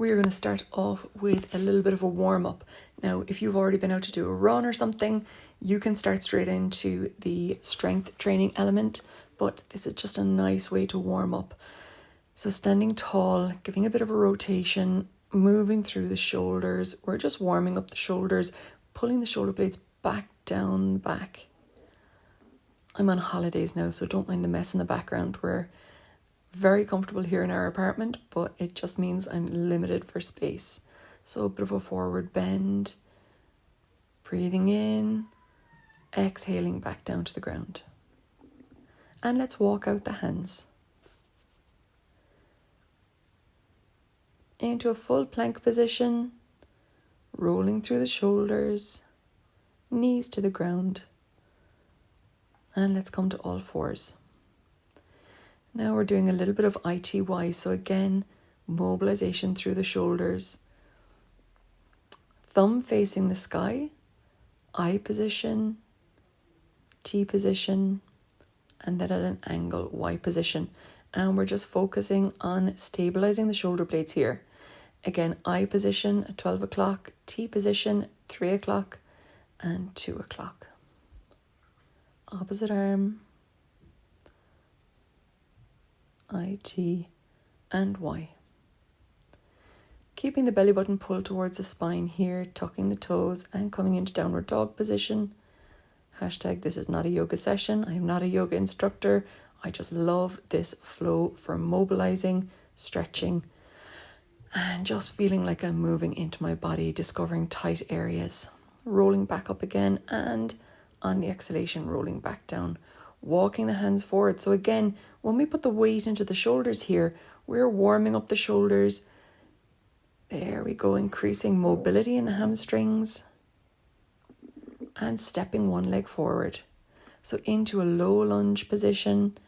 we're going to start off with a little bit of a warm-up. Now, if you've already been out to do a run or something, you can start straight into the strength training element, but this is just a nice way to warm up. So standing tall, giving a bit of a rotation, moving through the shoulders. We're just warming up the shoulders, pulling the shoulder blades back down the back. I'm on holidays now, so don't mind the mess in the background. We're very comfortable here in our apartment, but it just means I'm limited for space. So a bit of a forward bend, breathing in, exhaling back down to the ground. And let's walk out the hands. Into a full plank position, rolling through the shoulders, knees to the ground. And let's come to all fours. Now we're doing a little bit of ITY, so again, mobilization through the shoulders. Thumb facing the sky, I position, T position, and then at an angle, Y position. And we're just focusing on stabilizing the shoulder blades here. Again, I position at 12 o'clock, T position, 3 o'clock, and 2 o'clock. Opposite arm, I, T, and Y. Keeping the belly button pulled towards the spine here, tucking the toes and coming into downward dog position. Hashtag this is not a yoga session. I am not a yoga instructor. I just love this flow for mobilizing, stretching, and just feeling like I'm moving into my body, discovering tight areas. Rolling back up again, and on the exhalation, rolling back down. Walking the hands forward. So again, when we put the weight into the shoulders here, we're warming up the shoulders. There we go, increasing mobility in the hamstrings. And stepping one leg forward. So into a low lunge position.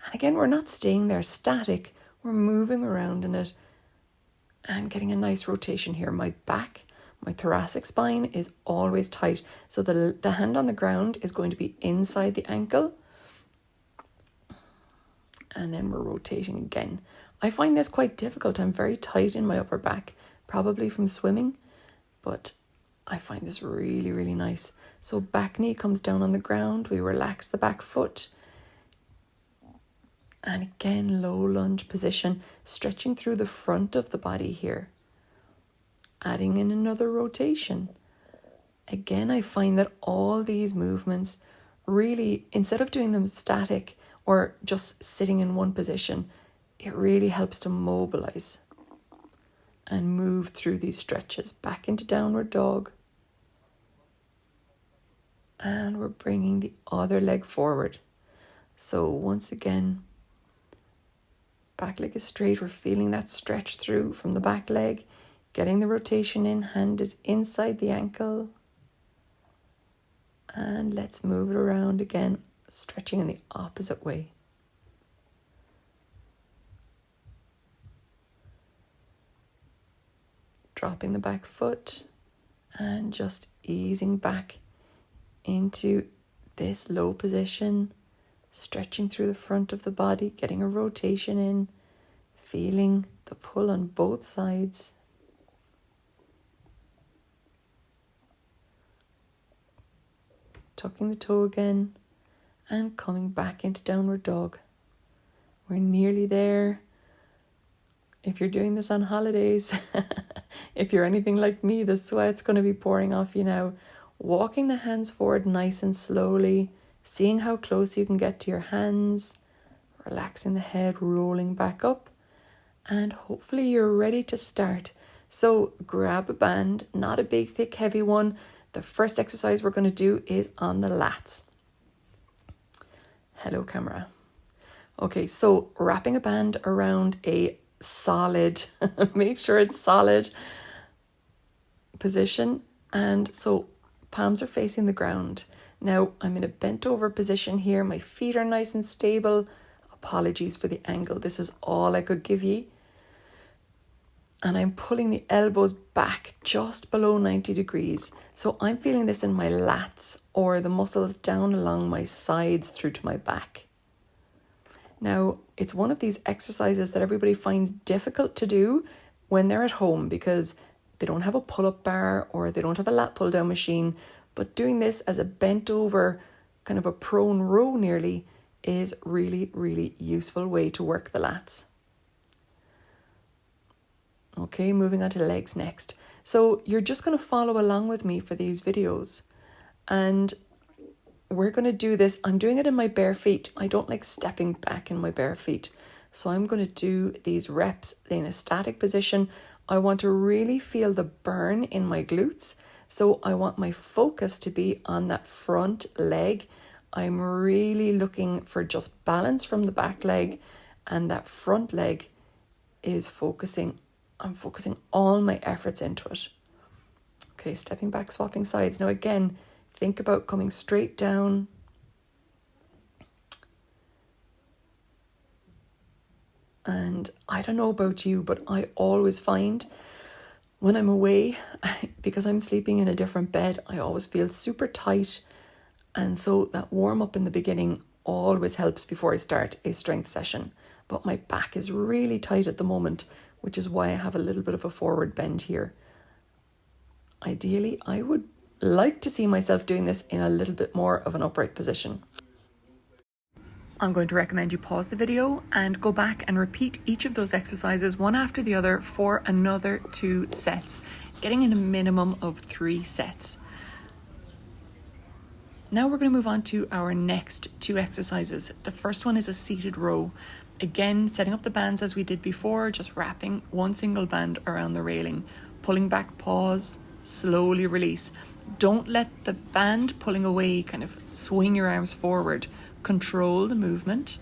And again, we're not staying there static. We're moving around in it and getting a nice rotation here. My back, my thoracic spine is always tight. So the hand on the ground is going to be inside the ankle. And then we're rotating again. I find this quite difficult. I'm very tight in my upper back, probably from swimming, but I find this really, really nice. So back knee comes down on the ground. We relax the back foot. And again, low lunge position, stretching through the front of the body here. Adding in another rotation. Again, I find that all these movements really, instead of doing them static or just sitting in one position, it really helps to mobilize and move through these stretches. Back into downward dog. And we're bringing the other leg forward. So once again, back leg is straight. We're feeling that stretch through from the back leg. Getting the rotation in. Hand is inside the ankle. And let's move it around again, stretching in the opposite way. Dropping the back foot and just easing back into this low position, stretching through the front of the body, getting a rotation in, feeling the pull on both sides. Tucking the toe again and coming back into downward dog. We're nearly there. If you're doing this on holidays, if you're anything like me, the sweat's going to be pouring off you now. Walking the hands forward nice and slowly, seeing how close you can get to your hands, relaxing the head, rolling back up, and hopefully you're ready to start. So grab a band, not a big, thick, heavy one. The first exercise we're going to do is on the lats. Hello, camera. Okay, so wrapping a band around a solid, make sure it's solid position. And so palms are facing the ground. Now I'm in a bent over position here. My feet are nice and stable. Apologies for the angle. This is all I could give you. And I'm pulling the elbows back just below 90 degrees. So I'm feeling this in my lats or the muscles down along my sides through to my back. Now, it's one of these exercises that everybody finds difficult to do when they're at home, because they don't have a pull-up bar or they don't have a lat pull-down machine. But doing this as a bent over, kind of a prone row nearly, is really, really useful way to work the lats. Okay, moving on to legs next. So you're just going to follow along with me for these videos. And we're going to do this. I'm doing it in my bare feet. I don't like stepping back in my bare feet. So I'm going to do these reps in a static position. I want to really feel the burn in my glutes. So I want my focus to be on that front leg. I'm really looking for just balance from the back leg, and that front leg is I'm focusing all my efforts into it. Okay, stepping back, swapping sides. Now again, think about coming straight down. And I don't know about you, but I always find when I'm away, because I'm sleeping in a different bed, I always feel super tight. And so that warm up in the beginning always helps before I start a strength session. But my back is really tight at the moment, which is why I have a little bit of a forward bend here. Ideally, I would like to see myself doing this in a little bit more of an upright position. I'm going to recommend you pause the video and go back and repeat each of those exercises one after the other for another 2 sets, getting in a minimum of 3 sets. Now we're going to move on to our next 2 exercises. The first one is a seated row. Again, setting up the bands as we did before, just wrapping one single band around the railing, pulling back, pause, slowly release. Don't let the band pulling away kind of swing your arms forward. Control the movement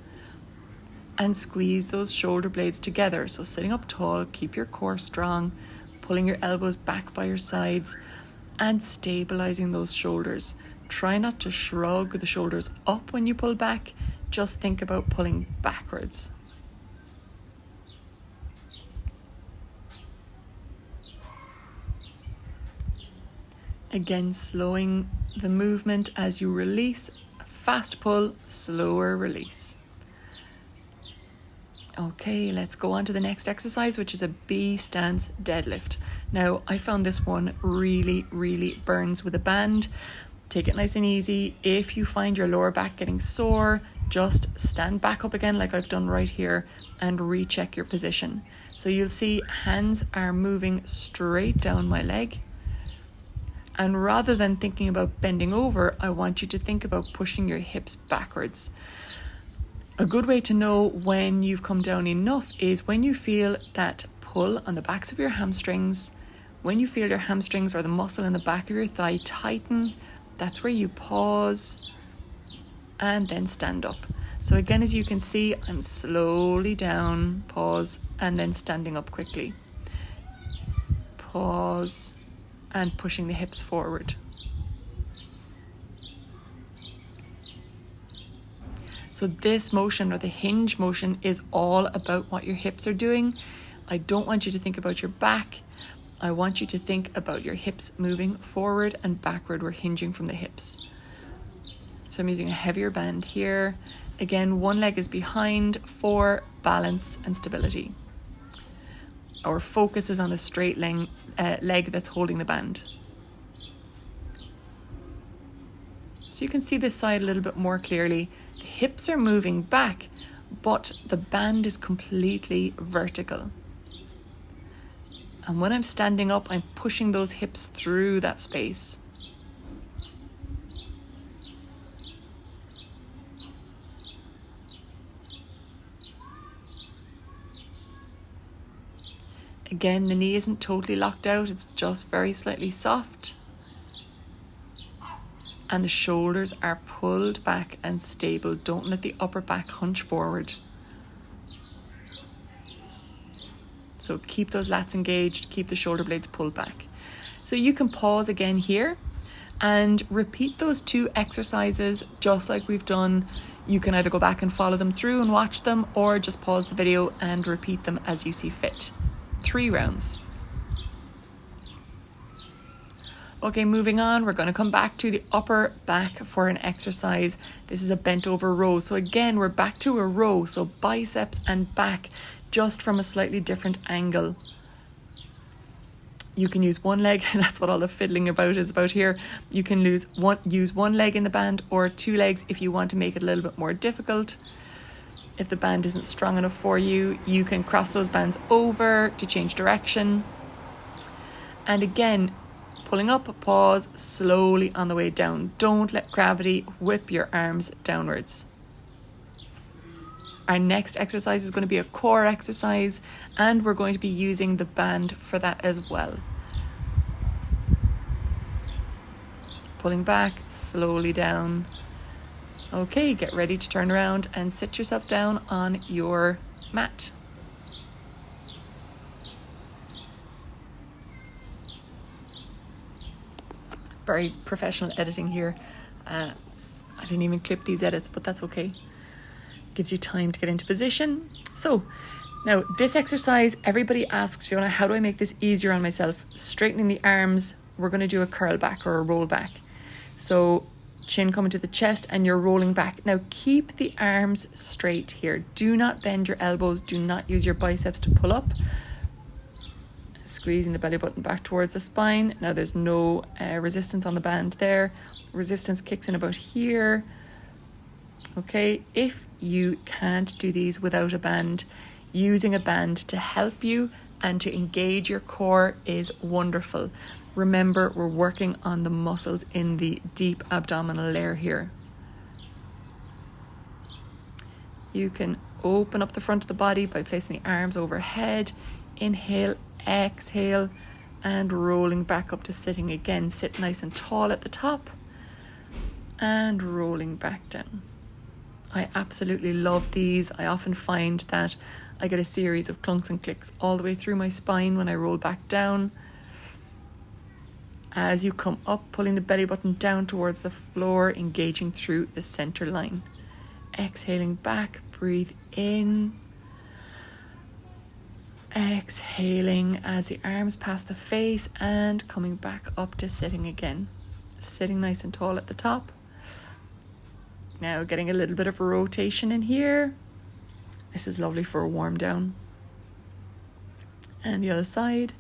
and squeeze those shoulder blades together. So sitting up tall, keep your core strong, pulling your elbows back by your sides and stabilizing those shoulders. Try not to shrug the shoulders up when you pull back. Just think about pulling backwards. Again, slowing the movement as you release. Fast pull, slower release. Okay, let's go on to the next exercise, which is a B stance deadlift. Now, I found this one really, really burns with a band. Take it nice and easy. If you find your lower back getting sore, just stand back up again like I've done right here and recheck your position. So you'll see hands are moving straight down my leg. And rather than thinking about bending over, I want you to think about pushing your hips backwards. A good way to know when you've come down enough is when you feel that pull on the backs of your hamstrings. When you feel your hamstrings or the muscle in the back of your thigh tighten, that's where you pause and then stand up. So again, as you can see, I'm slowly down, pause, and then standing up quickly. Pause. And pushing the hips forward. So this motion, or the hinge motion, is all about what your hips are doing. I don't want you to think about your back. I want you to think about your hips moving forward and backward. We're hinging from the hips. So I'm using a heavier band here. Again, one leg is behind for balance and stability. Our focus is on the straight leg that's holding the band. So you can see this side a little bit more clearly. The hips are moving back, but the band is completely vertical. And when I'm standing up, I'm pushing those hips through that space. Again, the knee isn't totally locked out, it's just very slightly soft. And the shoulders are pulled back and stable. Don't let the upper back hunch forward. So keep those lats engaged, keep the shoulder blades pulled back. So you can pause again here and repeat those 2 exercises just like we've done. You can either go back and follow them through and watch them, or just pause the video and repeat them as you see fit. 3 rounds. Okay, moving on, we're going to come back to the upper back for an exercise. This is a bent over row. So again, we're back to a row. So biceps and back, just from a slightly different angle. You can use one leg, that's what all the fiddling about is about here. You can use one leg in the band or 2 legs if you want to make it a little bit more difficult. If the band isn't strong enough for you, you can cross those bands over to change direction. And again, pulling up, pause slowly on the way down. Don't let gravity whip your arms downwards. Our next exercise is going to be a core exercise, and we're going to be using the band for that as well. Pulling back, slowly down. Okay, get ready to turn around and sit yourself down on your mat. Very professional editing here. I didn't even clip these edits, but that's okay. Gives you time to get into position. So now this exercise, everybody asks, Fiona, how do I make this easier on myself? Straightening the arms, we're going to do a curl back or a roll back. So chin coming to the chest and you're rolling back. Now keep the arms straight here. Do not bend your elbows. Do not use your biceps to pull up. Squeezing the belly button back towards the spine. Now there's no resistance on the band there. Resistance kicks in about here. Okay, if you can't do these without a band, using a band to help you and to engage your core is wonderful. Remember, we're working on the muscles in the deep abdominal layer here. You can open up the front of the body by placing the arms overhead. Inhale, exhale, and rolling back up to sitting again. Sit nice and tall at the top and rolling back down. I absolutely love these. I often find that I get a series of clunks and clicks all the way through my spine when I roll back down. As you come up, pulling the belly button down towards the floor, engaging through the center line. Exhaling back, breathe in. Exhaling as the arms pass the face and coming back up to sitting again. Sitting nice and tall at the top. Now getting a little bit of a rotation in here. This is lovely for a warm down. And the other side.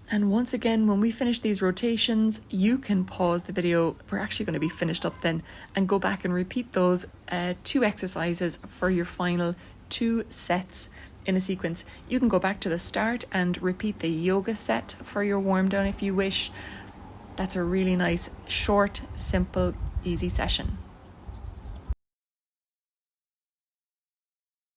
And once again, when we finish these rotations, you can pause the video. We're actually going to be finished up then and go back and repeat those 2 exercises for your final 2 sets in a sequence. You can go back to the start and repeat the yoga set for your warm down if you wish. That's a really nice, short, simple, easy session.